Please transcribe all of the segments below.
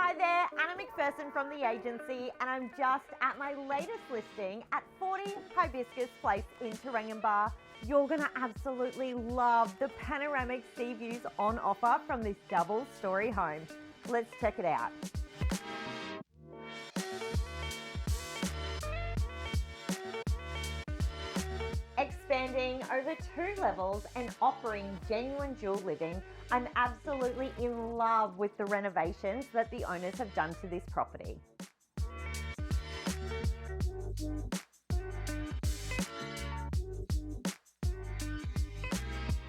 Hi there, Anna McPherson from the agency, and I'm just at my latest listing at 40 Hibiscus Place in Taranganba. You're gonna absolutely love the panoramic sea views on offer from this double-story home. Let's check it out. Expanding over 2 levels and offering genuine dual living, I'm absolutely in love with the renovations that the owners have done to this property.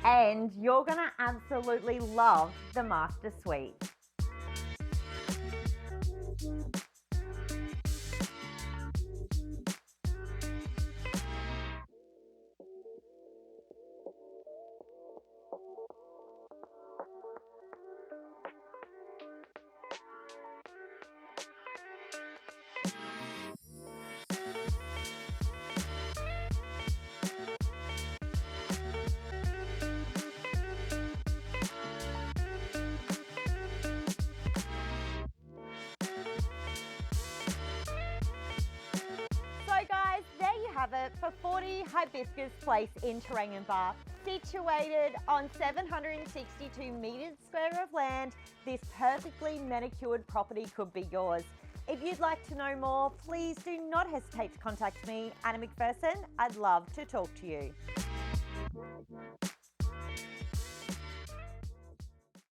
And you're gonna absolutely love the master suite. So guys, there you have it for 40 Hibiscus Place in Taranganba. Situated on 762 metres square of land, this perfectly manicured property could be yours. If you'd like to know more, please do not hesitate to contact me, Anna McPherson. I'd love to talk to you.